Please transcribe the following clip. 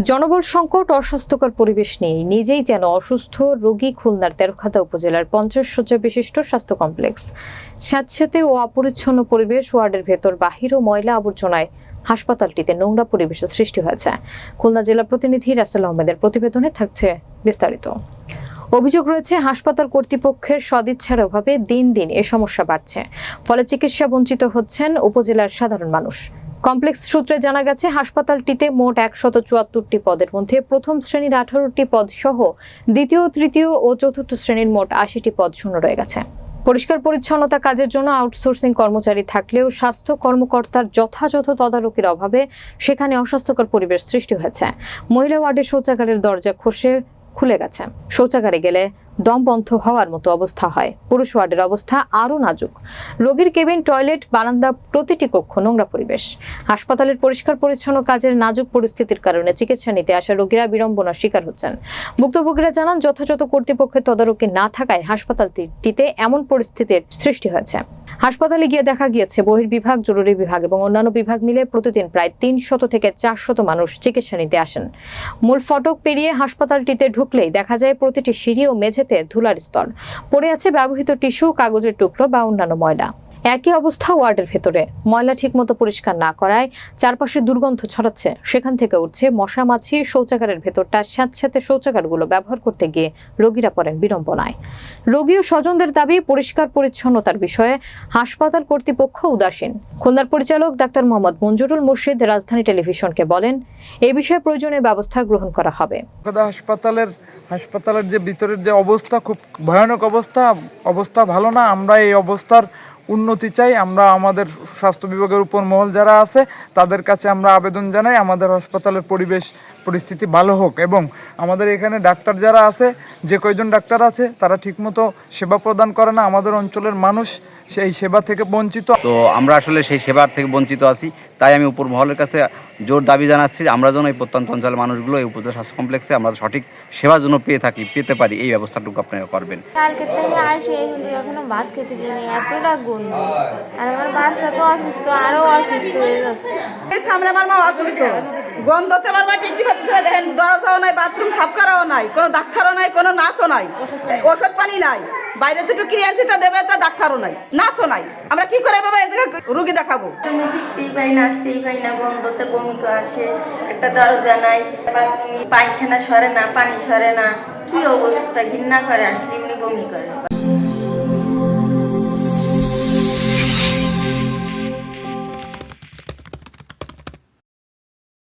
জনবল সংকট, অস্বাস্থ্যকর পরিবেশ নিয়ে নিজেই যেন অসুস্থ রোগী খুলনার তেরখাদা উপজেলার 50 শয্যা বিশিষ্ট স্বাস্থ্য কমপ্লেক্স। স্যাঁতসেঁতে ও অপরিচ্ছন্ন পরিবেশ, ওয়ার্ডের ভেতর বাহির ও ময়লা আবর্জনায় হাসপাতালটিতে নোংরা পরিবেশের সৃষ্টি হয়েছে। খুলনা জেলা প্রতিনিধি রাসেল আহমেদের প্রতিবেদনে থাকছে বিস্তারিত। অভিযোগ রয়েছে, হাসপাতাল কর্তৃপক্ষের সদিচ্ছার অভাবে দিন দিন এ সমস্যা বাড়ছে, ফলে চিকিৎসা বঞ্চিত হচ্ছেন উপজেলার সাধারণ মানুষ। কমপ্লেক্স সূত্রে জানা গেছে, হাসপাতালটিতে মোট 174টি পদের মধ্যে প্রথম শ্রেণীর 18টি পদ সহ দ্বিতীয়, তৃতীয় ও চতুর্থ শ্রেণীর মোট 80টি পদ শূন্য রয়ে গেছে। পরিষ্কার পরিচ্ছন্নতা কাজের জন্য আউটসোর্সিং কর্মচারী থাকলেও স্বাস্থ্য কর্মকর্তার যথাযথ তদারকির অভাবে সেখানে অস্বাস্থ্যকর পরিবেশ সৃষ্টি হয়েছে। মহিলা ওয়ার্ডের শৌচাগারের দরজা খুলে গেছে, শৌচাগারে গেলে দম বন্ধ হওয়ার মতো অবস্থা হয়। পুরুষ ওয়ার্ডের অবস্থা আরও নাজুক, রোগীর কেবিন, টয়লেট, বারান্দা, প্রতিটি কক্ষ নোংরা পরিবেশ। হাসপাতালের পরিষ্কার পরিচ্ছন্ন কাজের নাজুক পরিস্থিতির কারণে চিকিৎসা নিতে আসা রোগীরা বিড়ম্বনার শিকার হচ্ছেন। ভুক্তভোগীরা জানান, যথাযথ কর্তৃপক্ষের তদারকি না থাকায় হাসপাতালটিতে এমন পরিস্থিতির সৃষ্টি হয়েছে। হাসপাতালে গিয়ে দেখা গিয়েছে, বহির্বিভাগ, জরুরি বিভাগ এবং অন্যান্য বিভাগ মিলে প্রতিদিন প্রায় 300 থেকে 400 মানুষ চিকিৎসা নিতে আসেন। মূল ফটক পেরিয়ে হাসপাতালটিতে ঢুকলেই দেখা যায় প্রতিটি সিঁড়ি ও মেঝেতে ধুলার স্তর, পড়ে আছে ব্যবহৃত টিস্যু, কাগজের টুকরো বা অন্যান্য ময়লা। একই অবস্থা ওয়ার্ডের ভেতরে, ময়লা ঠিকমতো পরিষ্কার না করায় চারপাশে দুর্গন্ধ ছড়াচ্ছে, সেখান থেকে উঠছে মশা মাছি। শৌচাগারের ভেতরটা স্যাঁতসেঁতে, শৌচাগারগুলো ব্যবহার করতে গিয়ে রোগীরা পড়েন বিড়ম্বনায়। রোগী ও স্বজনদের দাবি, পরিষ্কার পরিচ্ছন্নতার বিষয়ে হাসপাতাল কর্তৃপক্ষ উদাসীন। খুলনার পরিচালক ডাক্তার মোহাম্মদ মঞ্জুরুল মুর্শিদ রাজধানী টেলিভিশনকে বলেন, এই বিষয়ে প্রয়োজনীয় ব্যবস্থা গ্রহণ করা হবে। হাসপাতালের যে ভিতরের যে অবস্থা, খুব ভয়ানক অবস্থা ভালো না। আমরা এই অবস্থার উন্নতি চাই। আমরা আমাদের স্বাস্থ্য বিভাগের উপর মহল যারা আছে তাদের কাছে আমরা আবেদন জানাই, আমাদের হাসপাতালের পরিস্থিতি ভালো হোক এবং আমাদের এখানে ডাক্তার যারা আছে, যে কয়জন ডাক্তার আছে তারা ঠিকমতো সেবা প্রদান করে না। আমাদের অঞ্চলের মানুষ সেই সেবা থেকে বঞ্চিত। তো আমরা আসলে সেই সেবা থেকে বঞ্চিত আছি, তাই আমি উপর মহলের কাছে জোর দাবি জানাচ্ছি, আমরা যেন এই প্রত্যন্ত অঞ্চলের মানুষগুলো এই উপজেলা স্বাস্থ্য কমপ্লেক্সে আমরা সঠিক সেবা যেন পেতে পারি, এই ব্যবস্থাটুকু আপনারা করবেন। কালকে থেকে আসি, কিন্তু এখনো ভাত খেতে পারিনি, এতটা গন্ধ। আর আমার বাচ্চা তো অসুস্থ, আরো অসুস্থ হয়ে যাচ্ছে। সামনে আমার মা অসুস্থ, গন্ধতে আমার মা টিকি করতে দেখেন, দরজাও নাই, বাথরুম সাফ করাও নাই, কোনো ডাক্তারও নাই, কোনো নার্সও নাই, ওষুধ পানি নাই। বাইরে দুটো কি আনছি তা দেবে, তা ডাক্তারও নাই, নার্সও নাই। আমরা কি করে বাবা এই জায়গায় রুগী দেখাবো? তুমি টিকতেই পারি না, আসতেই পারি না, গন্ধতে বমি আসে, একটা দরজা নাই, বাথরুমে পায়খানা সরে না, পানি সরে না, কি অবস্থা, ঘৃণা করে, আসলে এমনি বমি করে।